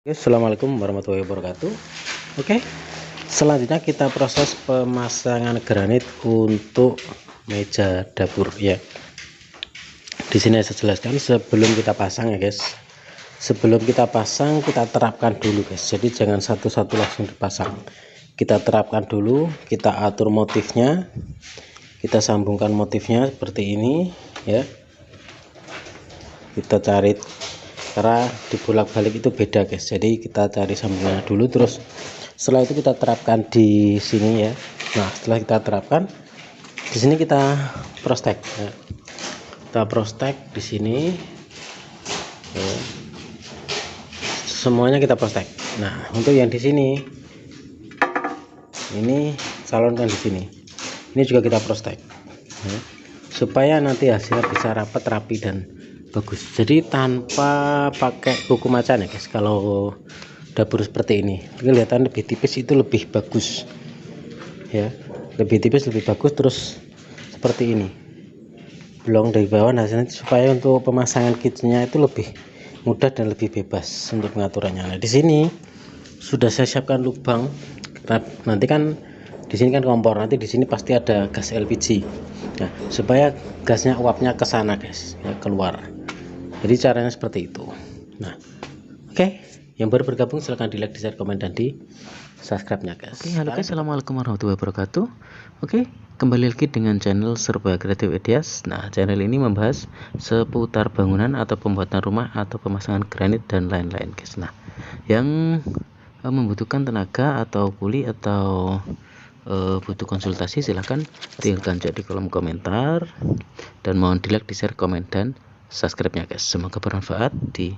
Oke, assalamualaikum warahmatullahi wabarakatuh. Oke, selanjutnya kita proses pemasangan granit untuk meja dapur ya. Di sini saya jelaskan sebelum kita pasang ya guys. Sebelum kita pasang kita terapkan dulu guys. Jadi jangan satu-satu langsung dipasang. Kita terapkan dulu, kita atur motifnya, kita sambungkan motifnya seperti ini ya. Kita cari, karena dibolak-balik itu beda guys, jadi kita cari sambungannya dulu, terus setelah itu kita terapkan di sini ya. Nah setelah kita terapkan di sini kita prostek ya. Kita prostek di sini ya. Semuanya kita prostek. Nah untuk yang di sini ini salonkan di sini, ini juga kita prostek ya, supaya nanti hasilnya bisa rapat, rapi dan bagus. Jadi tanpa pakai buku macan ya guys. Kalau dapur seperti ini kelihatan lebih tipis, itu lebih bagus ya, lebih tipis lebih bagus. Terus seperti ini blong dari bawah, hasilnya supaya untuk pemasangan kitchennya itu lebih mudah dan lebih bebas untuk pengaturannya. Nah di sini sudah saya siapkan lubang, nanti kan di sini kan kompor, nanti di sini pasti ada gas LPG. Nah supaya gasnya uapnya ke sana guys ya, keluar. Jadi caranya seperti itu. Nah oke, yang baru bergabung silahkan di like, di share, komen, dan di subscribe nya guys. Oke, halo guys, assalamualaikum warahmatullahi wabarakatuh. Oke, kembali lagi dengan channel Serba Kreatif Ideas. Nah, channel ini membahas seputar bangunan atau pembuatan rumah atau pemasangan granit dan lain-lain guys. Nah, yang membutuhkan tenaga atau kuli atau butuh konsultasi, silahkan tinggalkan chat di kolom komentar, dan mohon di like, di share, komen, dan subscribe nya guys. Semoga bermanfaat di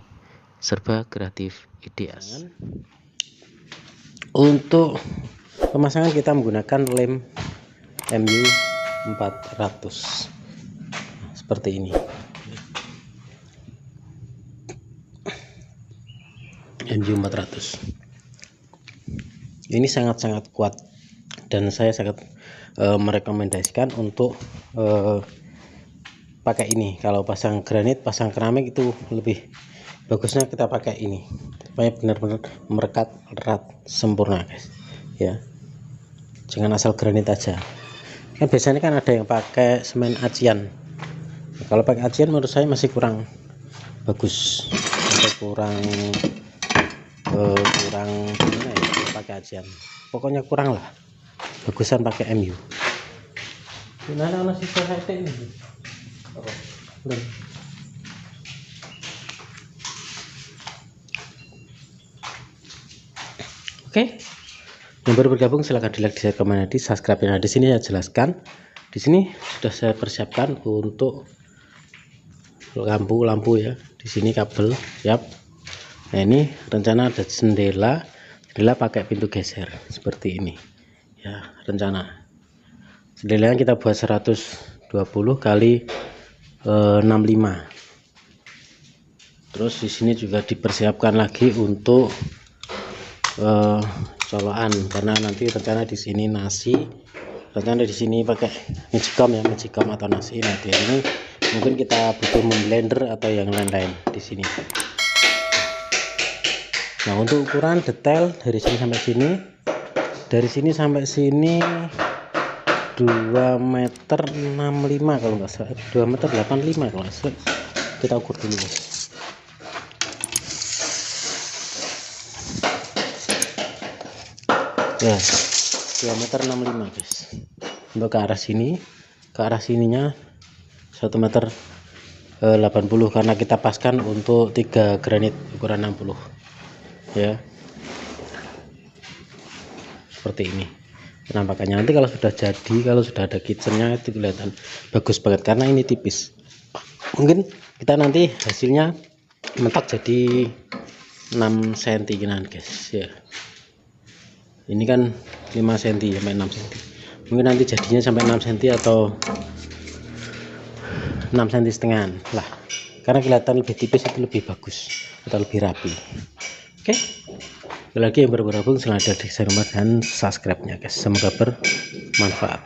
Serba Kreatif Ideas. Untuk pemasangan kita menggunakan lem MU 400 seperti ini. MU 400 ini sangat-sangat kuat, dan saya sangat merekomendasikan untuk pakai ini. Kalau pasang granit, pasang keramik itu lebih bagusnya kita pakai ini supaya benar-benar merekat erat sempurna guys ya. Jangan asal granit aja, kan biasanya kan ada yang pakai semen acian. Nah, kalau pakai acian menurut saya masih kurang bagus atau kurang gimana ya, pakai acian pokoknya kurang lah, bagusan pakai MU. Gimana nasi ini? Oke, yang baru bergabung silahkan di like, di share, komen, di subscribe. Nah di sini saya jelaskan, di sini sudah saya persiapkan untuk lampu ya. Di sini kabel siap. Nah ini rencana ada jendela pakai pintu geser seperti ini ya, rencana jendelanya kita buat 120 kali 65. Terus di sini juga dipersiapkan lagi untuk colokan, karena nanti rencana di sini nasi, rencana di sini pakai magicom ya, magicom atau nasi. Nah di sini mungkin kita butuh memblender atau yang lain-lain di sini. Nah untuk ukuran detail dari sini sampai sini, dari sini sampai sini 2,65 meter kalau nggak salah, 2,85 meter kalau nggak salah. Kita ukur dulu guys. Ya 2,65 meter guys. Untuk ke arah sini, ke arah sininya 1,80 meter karena kita paskan untuk 3 granit ukuran 60 ya, seperti ini penampakannya. Nanti kalau sudah jadi, kalau sudah ada kitchennya itu kelihatan bagus banget, karena ini tipis. Mungkin kita nanti hasilnya mentok jadi 6 cm kan guys ya. Ini kan 5 cm sampai 6 cm, mungkin nanti jadinya sampai 6 cm atau 6 cm setengah lah, karena kelihatan lebih tipis itu lebih bagus atau lebih rapi. Oke, lagi yang baru bergabung silahkan di share dan subscribe nya guys. Semoga bermanfaat.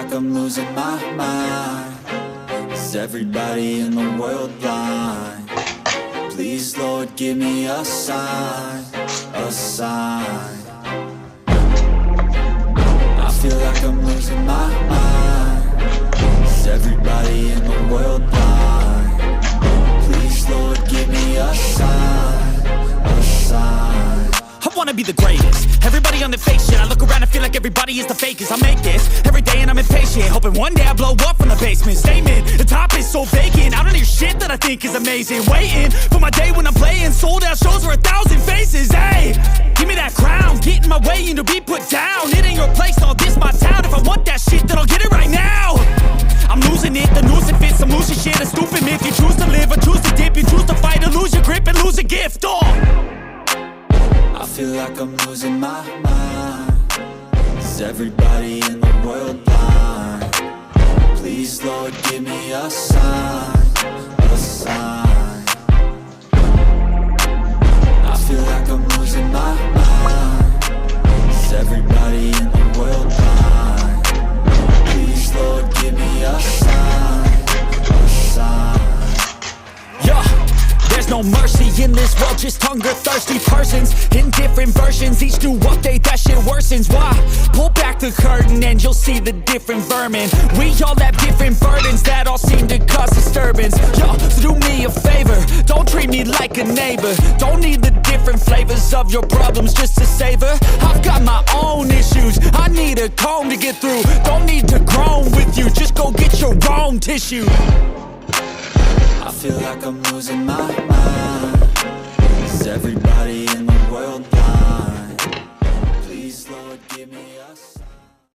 like I'm losing my mind. Is everybody in the world blind? Please, Lord, give me a sign, a sign. I feel like I'm losing my mind. Is everybody in the world blind? Please, Lord, give me a sign, a sign. I wanna be the greatest. Everybody on the fake shit. I look around and feel like everybody is the fakest. I make this every day and I'm impatient, hoping one day I blow up from the basement. Statement, the top is so vacant. I don't hear shit that I think is amazing. Waiting for my day when I'm playing sold out shows for 1,000 faces. Hey, give me that crown, get in my way and to be put down. It ain't your place, all this my town. If I want that shit, then I'll get it right now. I'm losing it, the noose it fits. I'm losing shit, a stupid myth. You choose to live or choose to dip. You choose to fight or lose your grip and lose a gift. Oh, I feel like I'm losing my mind. Is everybody in the world blind? Please, Lord, give me a sign, a sign. I feel like I'm losing my mind. Is everybody in the world blind? Please, Lord, give me a sign, a sign. yeah. There's no mercy in this world, just hunger-thirsty persons in different versions, each new update that shit worsens. Why? Pull back the curtain and you'll see the different vermin. We all have different burdens that all seem to cause disturbance. Yo, so do me a favor, don't treat me like a neighbor. Don't need the different flavors of your problems just to savor. I've got my own issues, I need a comb to get through. Don't need to groan with you, just go get your own tissue. I feel like I'm losing my mind. Is everybody